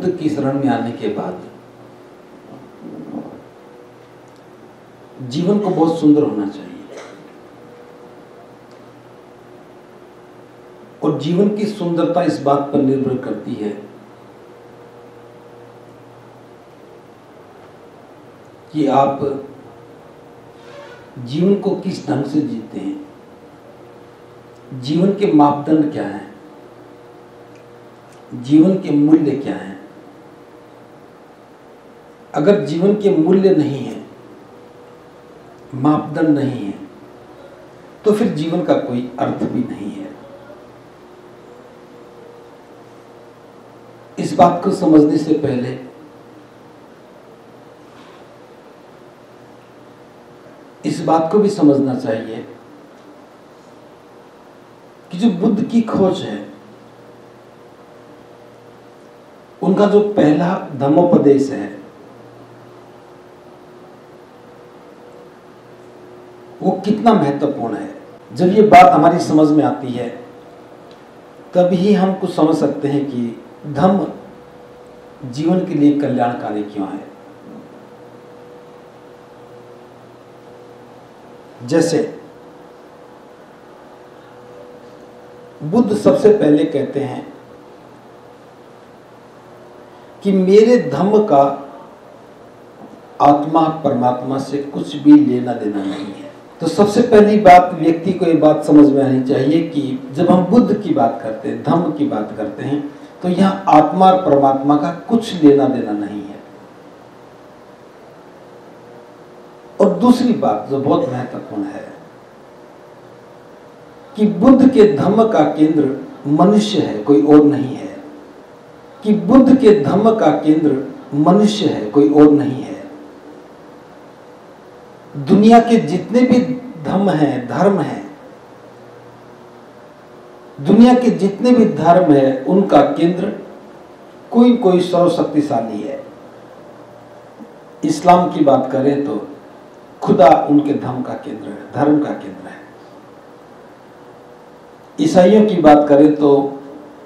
बुद्ध की शरण में आने के बाद जीवन को बहुत सुंदर होना चाहिए, और जीवन की सुंदरता इस बात पर निर्भर करती है कि आप जीवन को किस ढंग से जीते हैं, जीवन के मापदंड क्या हैं, जीवन के मूल्य क्या हैं। अगर जीवन के मूल्य नहीं है, मापदंड नहीं है, तो फिर जीवन का कोई अर्थ भी नहीं है। इस बात को समझने से पहले इस बात को भी समझना चाहिए कि जो बुद्ध की खोज है, उनका जो पहला धम्मोपदेश है, वो कितना महत्वपूर्ण है। जब ये बात हमारी समझ में आती है तभी हम कुछ समझ सकते हैं कि धम्म जीवन के लिए कल्याणकारी क्यों है। जैसे बुद्ध सबसे पहले कहते हैं कि मेरे धम्म का आत्मा परमात्मा से कुछ भी लेना देना नहीं है। तो सबसे पहली बात व्यक्ति को ये बात समझ में आनी चाहिए कि जब हम बुद्ध की बात करते हैं, धम्म की बात करते हैं, तो यहाँ आत्मा और परमात्मा का कुछ लेना देना नहीं है। और दूसरी बात जो बहुत महत्वपूर्ण है कि बुद्ध के धम्म का केंद्र मनुष्य है, कोई और नहीं है। कि बुद्ध के धम्म का केंद्र मनुष्य है, कोई और नहीं है। दुनिया के जितने भी धम्म हैं, धर्म हैं, दुनिया के जितने भी धर्म है, उनका केंद्र कोई कोई सर्वशक्तिशाली है। इस्लाम की बात करें तो खुदा उनके धर्म का केंद्र है, धर्म का केंद्र है। ईसाइयों की बात करें तो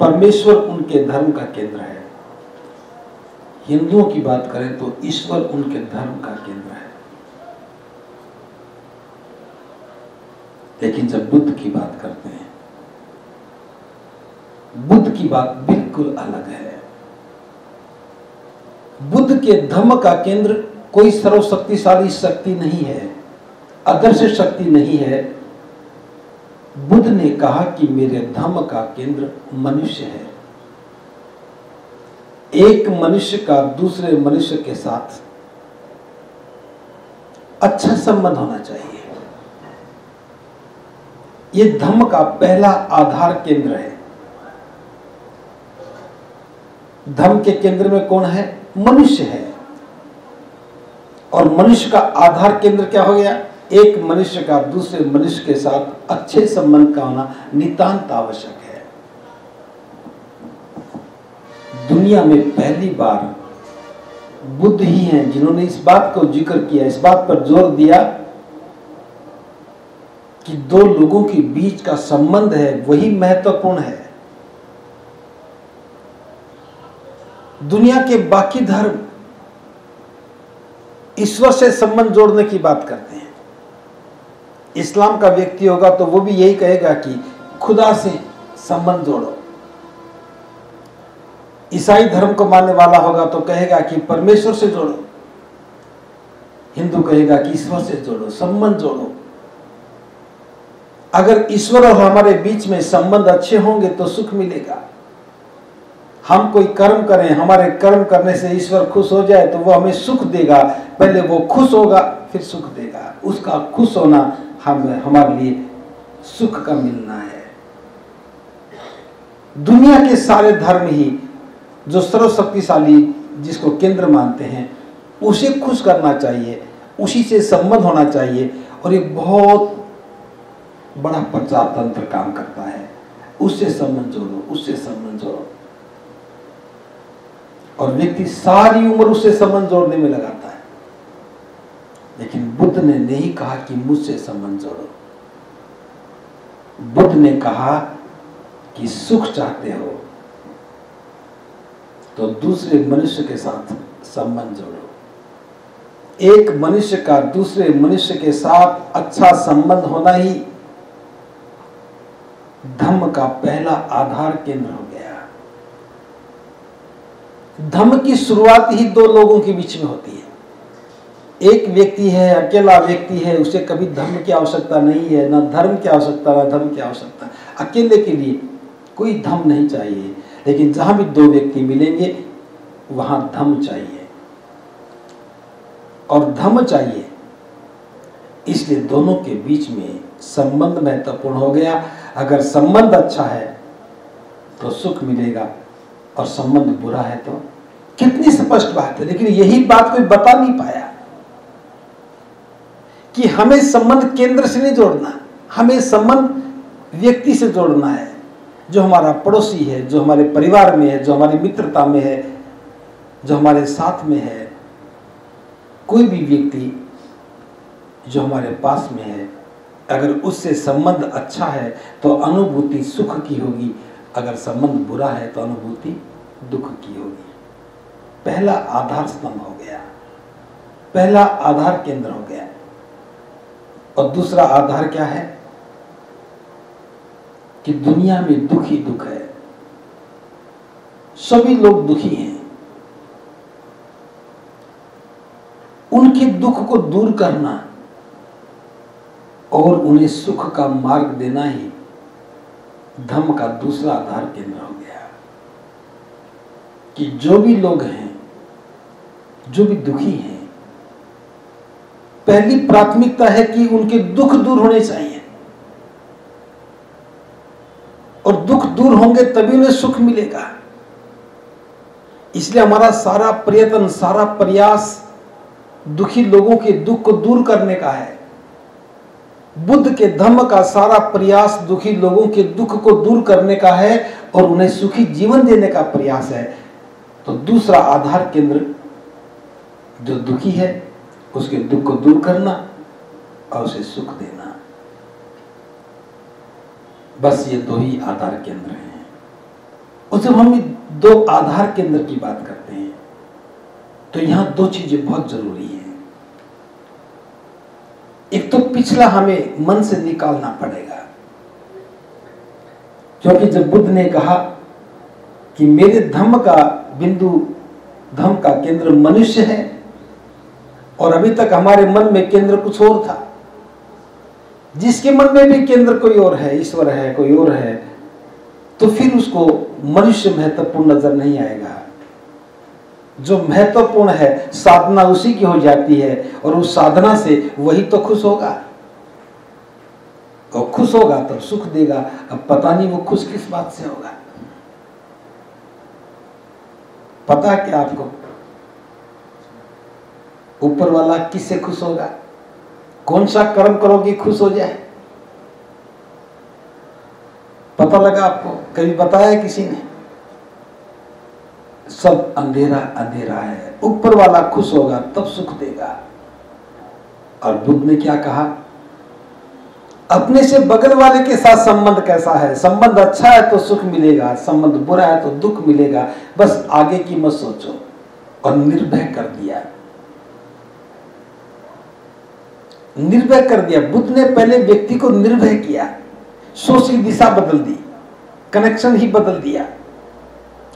परमेश्वर उनके धर्म का केंद्र है। हिंदुओं की बात करें तो ईश्वर उनके धर्म का केंद्र है। लेकिन जब बुद्ध की बात करते हैं, बुद्ध की बात बिल्कुल अलग है। बुद्ध के धम्म का केंद्र कोई सर्वशक्तिशाली शक्ति नहीं है, अदृश्य शक्ति नहीं है। बुद्ध ने कहा कि मेरे धम्म का केंद्र मनुष्य है। एक मनुष्य का दूसरे मनुष्य के साथ अच्छा संबंध होना चाहिए। यह धम्म का पहला आधार केंद्र है। धम्म के केंद्र में कौन है? मनुष्य है। और मनुष्य का आधार केंद्र क्या हो गया? एक मनुष्य का दूसरे मनुष्य के साथ अच्छे संबंध का होना नितांत आवश्यक है। दुनिया में पहली बार बुद्ध ही हैं जिन्होंने इस बात को जिक्र किया, इस बात पर जोर दिया कि दो लोगों के बीच का संबंध है वही महत्वपूर्ण है। दुनिया के बाकी धर्म ईश्वर से संबंध जोड़ने की बात करते हैं। इस्लाम का व्यक्ति होगा तो वो भी यही कहेगा कि खुदा से संबंध जोड़ो। ईसाई धर्म को मानने वाला होगा तो कहेगा कि परमेश्वर से जोड़ो। हिंदू कहेगा कि ईश्वर से जोड़ो, संबंध जोड़ो। अगर ईश्वर और हमारे बीच में संबंध अच्छे होंगे तो सुख मिलेगा। हम कोई कर्म करें, हमारे कर्म करने से ईश्वर खुश हो जाए तो वो हमें सुख देगा। पहले वो खुश होगा फिर सुख देगा। उसका खुश होना हमारे लिए सुख का मिलना है। दुनिया के सारे धर्म ही जो सर्वशक्तिशाली जिसको केंद्र मानते हैं उसे खुश करना चाहिए, उसी से संबंध होना चाहिए। और ये बहुत बड़ा प्रचार तंत्र काम करता है, उससे संबंध जोड़ो, उससे संबंध जोड़ो। और व्यक्ति सारी उम्र उससे संबंध जोड़ने में लगाता है। लेकिन बुद्ध ने नहीं कहा कि मुझसे संबंध जोड़ो। बुद्ध ने कहा कि सुख चाहते हो तो दूसरे मनुष्य के साथ संबंध जोड़ो। एक मनुष्य का दूसरे मनुष्य के साथ अच्छा संबंध होना ही धम्म का पहला आधार केंद्र हो गया। धम्म की शुरुआत ही दो लोगों के बीच में होती है। एक व्यक्ति है, अकेला व्यक्ति है, उसे कभी धर्म की आवश्यकता नहीं है, ना धर्म की आवश्यकता, ना धर्म की आवश्यकता। अकेले के लिए कोई धर्म नहीं चाहिए, लेकिन जहां भी दो व्यक्ति मिलेंगे वहां धर्म चाहिए और धर्म चाहिए, इसलिए दोनों के बीच में संबंध महत्वपूर्ण हो गया। अगर संबंध अच्छा है तो सुख मिलेगा और संबंध बुरा है तो, कितनी स्पष्ट बात है। लेकिन यही बात कोई बता नहीं पाया कि हमें संबंध केंद्र से नहीं जोड़ना, हमें संबंध व्यक्ति से जोड़ना है, जो हमारा पड़ोसी है, जो हमारे परिवार में है, जो हमारी मित्रता में है, जो हमारे साथ में है। कोई भी व्यक्ति जो हमारे पास में है, अगर उससे संबंध अच्छा है तो अनुभूति सुख की होगी, अगर संबंध बुरा है तो अनुभूति दुख की होगी। पहला आधार स्तंभ हो गया, पहला आधार केंद्र हो गया। और दूसरा आधार क्या है कि दुनिया में दुख ही दुख है, सभी लोग दुखी हैं। उनके दुख को दूर करना और उन्हें सुख का मार्ग देना ही धम्म का दूसरा आधार केंद्र हो गया। कि जो भी लोग हैं, जो भी दुखी हैं, पहली प्राथमिकता है कि उनके दुख दूर होने चाहिए, और दुख दूर होंगे तभी उन्हें सुख मिलेगा। इसलिए हमारा सारा प्रयत्न, सारा प्रयास दुखी लोगों के दुख को दूर करने का है। बुद्ध के धम्म का सारा प्रयास दुखी लोगों के दुख को दूर करने का है और उन्हें सुखी जीवन देने का प्रयास है। तो दूसरा आधार केंद्र जो दुखी है उसके दुख को दूर करना और उसे सुख देना, बस ये दो ही आधार केंद्र हैं। और जब हम दो आधार केंद्र की बात करते हैं तो यहां दो चीजें बहुत जरूरी हैं। एक तो पिछला हमें मन से निकालना पड़ेगा, क्योंकि जब बुद्ध ने कहा कि मेरे धम्म का बिंदु, धम्म का केंद्र मनुष्य है, और अभी तक हमारे मन में केंद्र कुछ और था, जिसके मन में भी केंद्र कोई और है, ईश्वर है, कोई और है, तो फिर उसको मनुष्य महत्वपूर्ण नजर नहीं आएगा। जो महत्वपूर्ण है साधना उसी की हो जाती है, और उस साधना से वही तो खुश होगा, और खुश होगा तब सुख देगा। अब पता नहीं वो खुश किस बात से होगा। पता है क्या आपको ऊपर वाला किससे खुश होगा? कौन सा कर्म करोगे खुश हो जाए? पता लगा आपको? कभी बताया किसी ने? सब अंधेरा अंधेरा है, ऊपर वाला खुश होगा तब सुख देगा। और बुद्ध ने क्या कहा? अपने से बगल वाले के साथ संबंध कैसा है? संबंध अच्छा है तो सुख मिलेगा, संबंध बुरा है तो दुख मिलेगा, बस आगे की मत सोचो। और निर्भय कर दिया, निर्भय कर दिया। बुद्ध ने पहले व्यक्ति को निर्भय किया, सोच की दिशा बदल दी, कनेक्शन ही बदल दिया।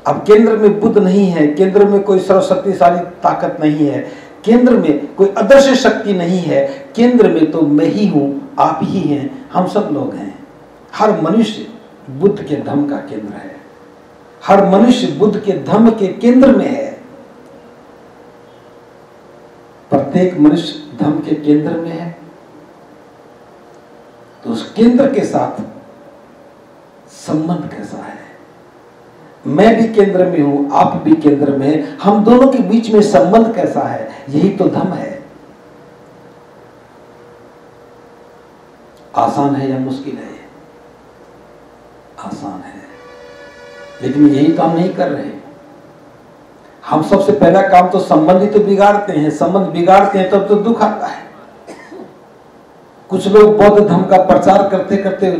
अब केंद्र में बुद्ध नहीं है, केंद्र में कोई सर्वशक्तिशाली ताकत नहीं है, केंद्र में कोई अदृश्य शक्ति नहीं है, केंद्र में तो मैं ही हूं, आप ही हैं, हम सब लोग हैं। हर मनुष्य बुद्ध के धम्म का केंद्र है, हर मनुष्य बुद्ध के धम्म के केंद्र में है। प्रत्येक मनुष्य धम्म के केंद्र में है, तो उस केंद्र के साथ संबंध कैसा है? मैं भी केंद्र में हूं, आप भी केंद्र में हैं, हम दोनों के बीच में संबंध कैसा है? यही तो धम्म है। आसान है या मुश्किल है? आसान है, लेकिन यही तो हम नहीं कर रहे। हम सबसे पहला काम तो संबंध ही तो बिगाड़ते हैं, संबंध बिगाड़ते हैं तब तो दुख आता है। कुछ लोग बौद्ध धर्म का प्रचार करते करते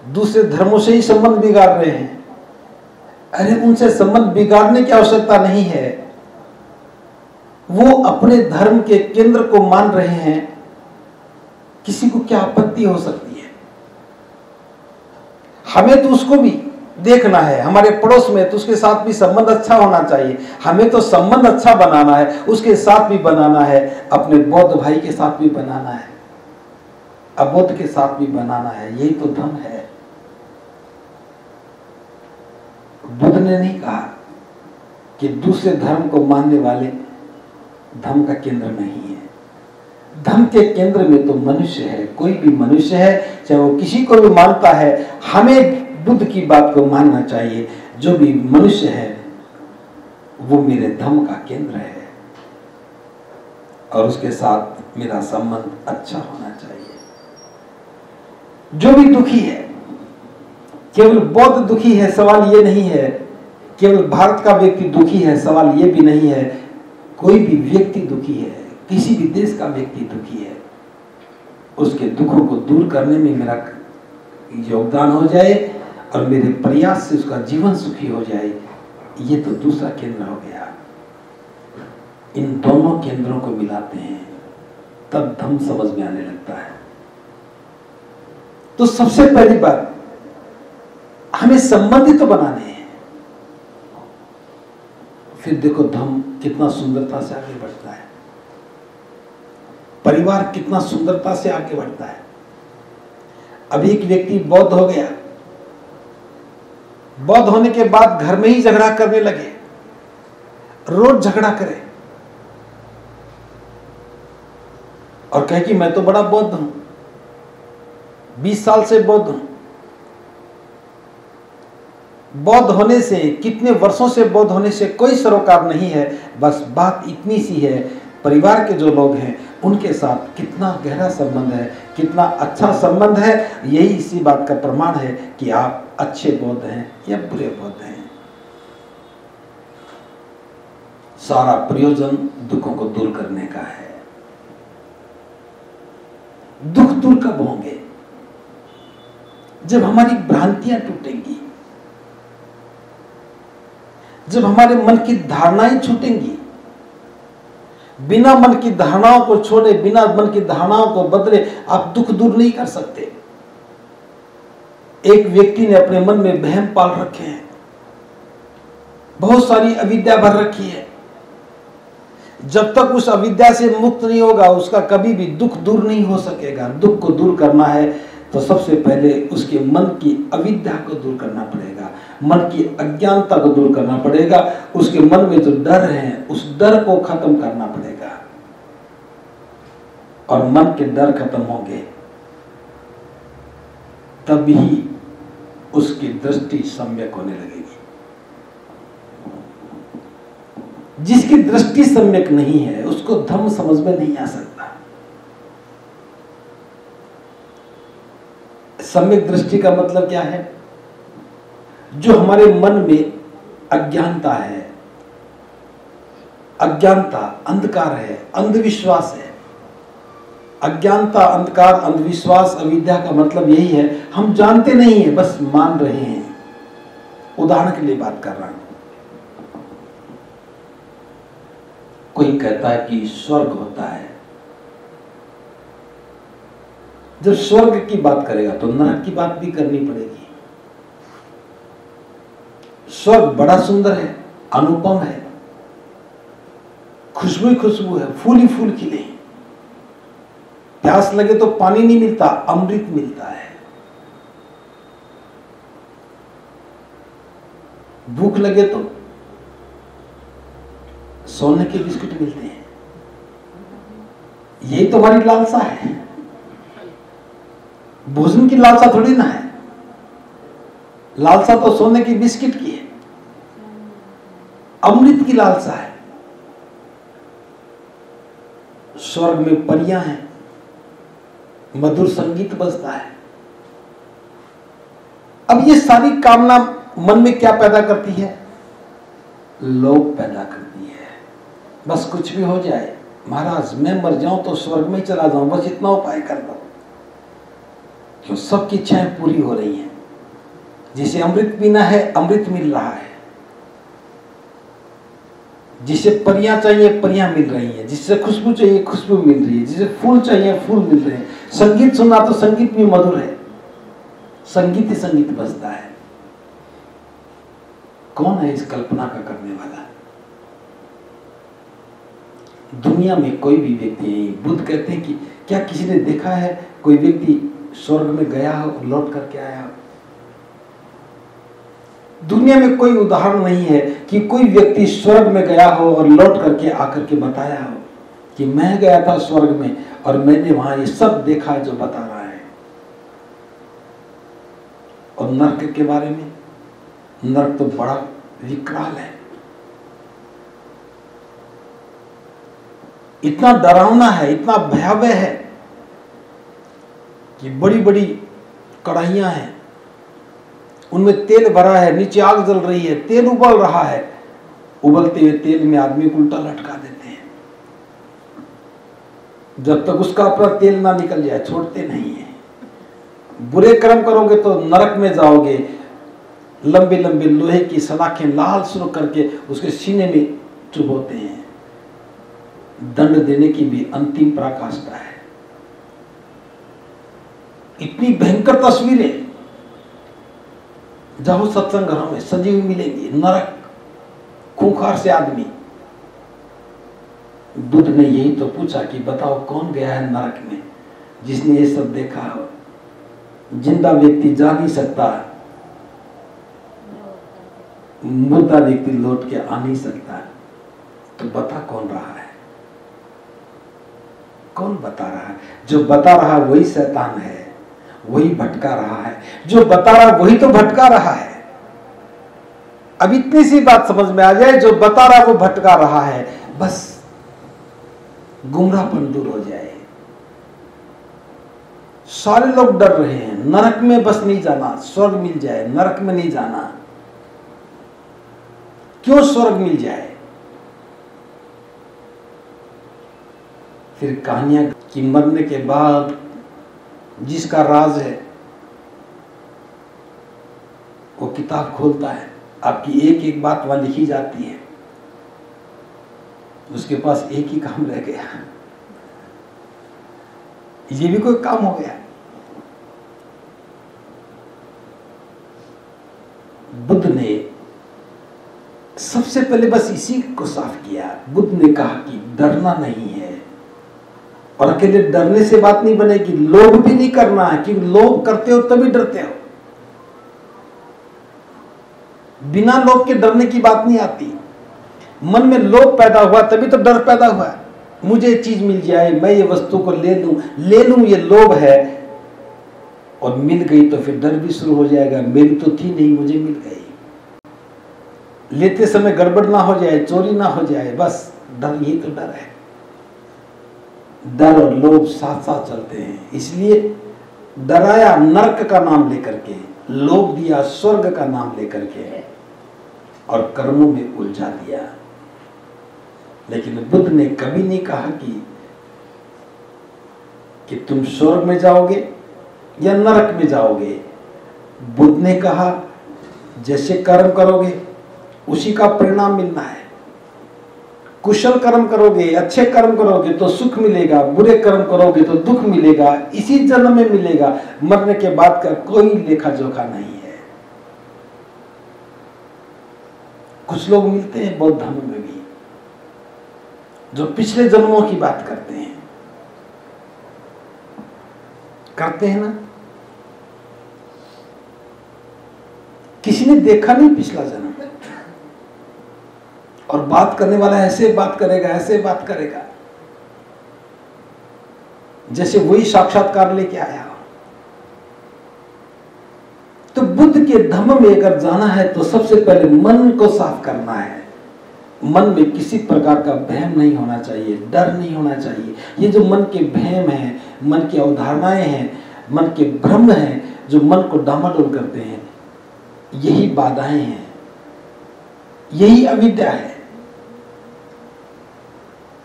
दूसरे धर्मों से ही संबंध बिगाड़ रहे हैं। अरे उनसे संबंध बिगाड़ने की आवश्यकता नहीं है। वो अपने धर्म के केंद्र को मान रहे हैं, किसी को क्या आपत्ति हो सकती है? हमें तो उसको भी देखना है, हमारे पड़ोस में तो उसके साथ भी संबंध अच्छा होना चाहिए। हमें तो संबंध अच्छा बनाना है, उसके साथ भी बनाना है, अपने बौद्ध भाई के साथ भी बनाना है, अबौद्ध के साथ भी बनाना है। यही तो धर्म है। बुद्ध ने नहीं कहा कि दूसरे धर्म को मानने वाले धर्म का केंद्र नहीं है। धर्म के केंद्र में तो मनुष्य है, कोई भी मनुष्य है, चाहे वो किसी को भी मानता है। हमें बुद्ध की बात को मानना चाहिए। जो भी मनुष्य है वो मेरे धर्म का केंद्र है और उसके साथ मेरा संबंध अच्छा होना चाहिए। जो भी दुखी है, केवल बौद्ध दुखी है सवाल ये नहीं है, केवल भारत का व्यक्ति दुखी है सवाल ये भी नहीं है। कोई भी व्यक्ति दुखी है, किसी भी देश का व्यक्ति दुखी है, उसके दुखों को दूर करने में मेरा योगदान हो जाए और मेरे प्रयास से उसका जीवन सुखी हो जाए, ये तो दूसरा केंद्र हो गया। इन दोनों केंद्रों को मिलाते हैं तब धर्म समझ में आने लगता है। तो सबसे पहली बात, हमें संबंधित तो बनाने हैं। फिर देखो धर्म कितना सुंदरता से आगे बढ़ता है, परिवार कितना सुंदरता से आगे बढ़ता है। अब एक व्यक्ति बौद्ध हो गया, बौद्ध होने के बाद घर में ही झगड़ा करने लगे, रोज झगड़ा करे और कहे कि मैं तो बड़ा बौद्ध हूं, 20 साल से बौद्ध हूं। बौद्ध होने से, कितने वर्षों से बौद्ध होने से कोई सरोकार नहीं है। बस बात इतनी सी है, परिवार के जो लोग हैं उनके साथ कितना गहरा संबंध है, कितना अच्छा संबंध है। यही इसी बात का प्रमाण है कि आप अच्छे बौद्ध हैं या बुरे बौद्ध हैं। सारा प्रयोजन दुखों को दूर करने का है। दुख दूर कब होंगे? जब हमारी भ्रांतियां टूटेंगी, जब हमारे मन की धारणाएं छूटेंगी। बिना मन की धारणाओं को छोड़े, बिना मन की धारणाओं को बदले आप दुख दूर नहीं कर सकते। एक व्यक्ति ने अपने मन में वहम पाल रखे हैं, बहुत सारी अविद्या भर रखी है। जब तक उस अविद्या से मुक्त नहीं होगा, उसका कभी भी दुख दूर नहीं हो सकेगा। दुख को दूर करना है तो सबसे पहले उसके मन की अविद्या को दूर करना पड़ेगा, मन की अज्ञानता को दूर करना पड़ेगा। उसके मन में जो डर है, उस डर को खत्म करना पड़ेगा और मन के डर खत्म होंगे तभी उसकी दृष्टि सम्यक होने लगेगी। जिसकी दृष्टि सम्यक नहीं है उसको धर्म समझ में नहीं आ सकता। सम्यक दृष्टि का मतलब क्या है? जो हमारे मन में अज्ञानता है, अज्ञानता अंधकार है, अंधविश्वास है। अज्ञानता, अंधकार, अंधविश्वास, अविद्या का मतलब यही है, हम जानते नहीं है, बस मान रहे हैं। उदाहरण के लिए बात कर रहा हूं। कोई कहता है कि स्वर्ग होता है। जब स्वर्ग की बात करेगा तो नरक की बात भी करनी पड़ेगी। स्वर्ग बड़ा सुंदर है, अनुपम है, खुशबू ही खुशबू है, फूल ही फूल खिले। प्यास लगे तो पानी नहीं मिलता, अमृत मिलता है। भूख लगे तो सोने के बिस्कुट मिलते हैं। यही तो हमारी लालसा है। भोजन की लालसा थोड़ी ना है, लालसा तो सोने की बिस्किट की है, अमृत की लालसा है। स्वर्ग में परियां हैं, मधुर संगीत बजता है। अब ये सारी कामना मन में क्या पैदा करती है? लोभ पैदा करती है। बस कुछ भी हो जाए, महाराज मैं मर जाऊं तो स्वर्ग में ही चला जाऊं, बस इतना उपाय कर दो। क्यों? सबकी इच्छाएं पूरी हो रही हैं। जिसे अमृत पीना है, अमृत मिल रहा है। जिसे परियां चाहिए परियां मिल रही हैं, जिससे खुशबू चाहिए खुशबू मिल रही है, जिसे फूल चाहिए फूल मिल रहे हैं। संगीत सुना तो संगीत भी मधुर है, संगीत ही संगीत बजता है। कौन है इस कल्पना का करने वाला? दुनिया में कोई भी व्यक्ति नहीं। बुद्ध कहते हैं कि क्या किसी ने देखा है कोई व्यक्ति स्वर्ग में गया हो और लौट करके आया हो? दुनिया में कोई उदाहरण नहीं है कि कोई व्यक्ति स्वर्ग में गया हो और लौट करके आकर के बताया हो कि मैं गया था स्वर्ग में और मैंने वहां ये सब देखा जो बता रहा है। और नरक के बारे में, नरक तो बड़ा विकराल है, इतना डरावना है, इतना भयावह है कि बड़ी बड़ी कढ़ाइयां हैं, उनमें तेल भरा है, नीचे आग जल रही है, तेल उबल रहा है, उबलते हुए तेल में आदमी को उल्टा लटका देते हैं। जब तक उसका अपना तेल ना निकल जाए छोड़ते नहीं है। बुरे कर्म करोगे तो नरक में जाओगे। लंबे लंबे लोहे की सलाखें लाल सुर्ख करके उसके सीने में चुभोते हैं। दंड देने की भी अंतिम पराकाष्ठा है। इतनी भयंकर तस्वीरें जाओ सत्संग घरों में सजीव मिलेंगी। नरक, खूंखार से आदमी। बुद्ध ने यही तो पूछा कि बताओ कौन गया है नरक में जिसने ये सब देखा हो? जिंदा व्यक्ति जा नहीं सकता, मुर्दा व्यक्ति लौट के आ नहीं सकता, तो बता कौन रहा है? कौन बता रहा है? जो बता रहा है वही शैतान है, वही भटका रहा है। जो बता रहा वही तो भटका रहा है। अब इतनी सी बात समझ में आ जाए, जो बता रहा वो भटका रहा है, बस गुमराहपन दूर हो जाए। सारे लोग डर रहे हैं, नरक में बस नहीं जाना, स्वर्ग मिल जाए, नरक में नहीं जाना। क्यों स्वर्ग मिल जाए? फिर कहानियां कि मरने के बाद जिसका राज है वो किताब खोलता है, आपकी एक एक बात वहां लिखी जाती है, उसके पास एक ही काम रह गया, ये भी कोई काम हो गया। बुद्ध ने सबसे पहले बस इसी को साफ किया। बुद्ध ने कहा कि डरना नहीं है, और अकेले डरने से बात नहीं बनेगी, लोभ भी नहीं करना है, कि लोभ करते हो तभी डरते हो। बिना लोभ के डरने की बात नहीं आती। मन में लोभ पैदा हुआ तभी तो डर पैदा हुआ। मुझे चीज मिल जाए, मैं ये वस्तु को ले लूं, ये लोभ है। और मिल गई तो फिर डर भी शुरू हो जाएगा, मेरी तो थी नहीं, मुझे मिल गई। लेते समय गड़बड़ ना हो जाए, चोरी ना हो जाए, बस डर, यही तो डर है। डर और लोभ साथ साथ चलते हैं। इसलिए डराया नरक का नाम लेकर के, लोभ दिया स्वर्ग का नाम लेकर के, और कर्मों में उलझा दिया। लेकिन बुद्ध ने कभी नहीं कहा कि तुम स्वर्ग में जाओगे या नरक में जाओगे। बुद्ध ने कहा जैसे कर्म करोगे उसी का परिणाम मिलना है। कुशल कर्म करोगे, अच्छे कर्म करोगे तो सुख मिलेगा, बुरे कर्म करोगे तो दुख मिलेगा, इसी जन्म में मिलेगा। मरने के बाद का कोई लेखा जोखा नहीं है। कुछ लोग मिलते हैं बौद्ध धर्म में भी जो पिछले जन्मों की बात करते हैं ना। किसी ने देखा नहीं पिछला जन्म, और बात करने वाला ऐसे बात करेगा जैसे वही साक्षात्कार लेके आया। तो बुद्ध के धम्म में अगर जाना है तो सबसे पहले मन को साफ करना है। मन में किसी प्रकार का वहम नहीं होना चाहिए, डर नहीं होना चाहिए। ये जो मन के वहम हैं, मन की अवधारणाएं हैं, मन के भ्रम हैं, जो मन को डामाडोल करते हैं, यही बाधाएं हैं, यही अविद्या है।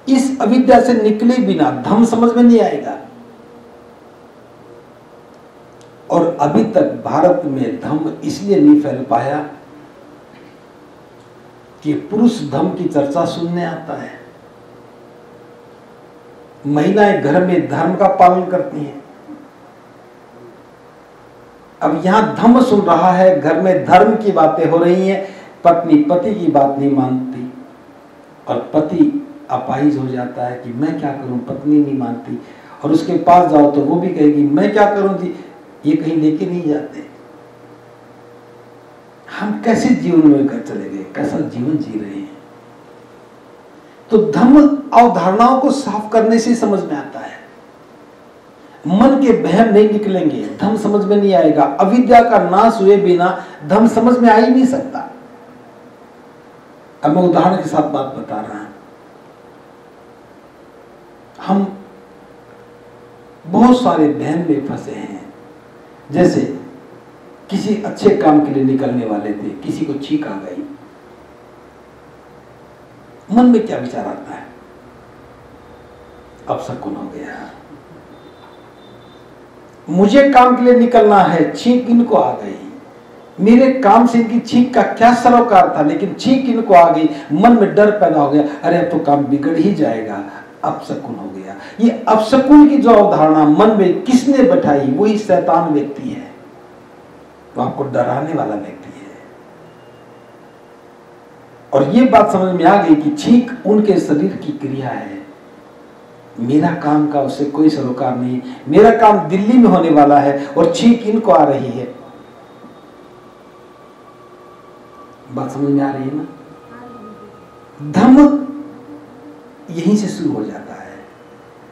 इस अविद्या से निकले बिना धम्म समझ में नहीं आएगा। और अभी तक भारत में धम्म इसलिए नहीं फैल पाया कि पुरुष धर्म की चर्चा सुनने आता है, महिलाएं घर में धर्म का पालन करती हैं। अब यहां धम्म सुन रहा है, घर में धर्म की बातें हो रही हैं, पत्नी पति की बात नहीं मानती और पति अपाहिज हो जाता है कि मैं क्या करूं, पत्नी नहीं मानती। और उसके पास जाओ तो वो भी कहेगी मैं क्या करूं जी, ये कहीं लेके नहीं जाते। हम कैसे जीवन में कर चले गए, कैसा जीवन जी रहे हैं। तो धम्म अवधारणाओं को साफ करने से समझ में आता है। मन के बहम नहीं निकलेंगे, धम्म समझ में नहीं आएगा। अविद्या का नाश हुए बिना धम्म समझ में आ ही नहीं सकता। अब मैं उदाहरण के साथ बात बता रहा हूं। हम बहुत सारे बहम में फंसे हैं। जैसे किसी अच्छे काम के लिए निकलने वाले थे, किसी को छींक आ गई, मन में क्या विचार आता है, अपशकुन हो गया, मुझे काम के लिए निकलना है, छींक इनको आ गई, मेरे काम से इनकी छींक का क्या सरोकार था, लेकिन छींक इनको आ गई, मन में डर पैदा हो गया, अरे अब तो काम बिगड़ ही जाएगा, अपशकुन हो गया। ये अपशकुन की जो अवधारणा मन में किसने बैठाई, वही शैतान व्यक्ति है, तो आपको डराने वाला व्यक्ति है। और ये बात समझ में आ गई कि छींक उनके शरीर की क्रिया है, मेरा काम का उससे कोई सरोकार नहीं, मेरा काम दिल्ली में होने वाला है और छींक इनको आ रही है। बात समझ में आ रही है ना? धम्म यहीं से शुरू हो जाता है।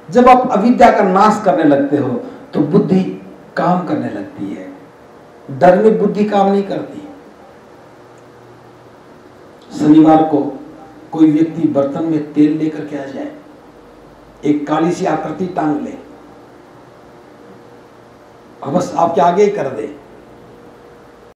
जब आप अविद्या का नाश करने लगते हो तो बुद्धि काम करने लगती है। डर में बुद्धि काम नहीं करती। शनिवार को कोई व्यक्ति बर्तन में तेल लेकर के आ जाए, एक काली सी आकृति टांग ले और बस आपके आगे ही कर दे,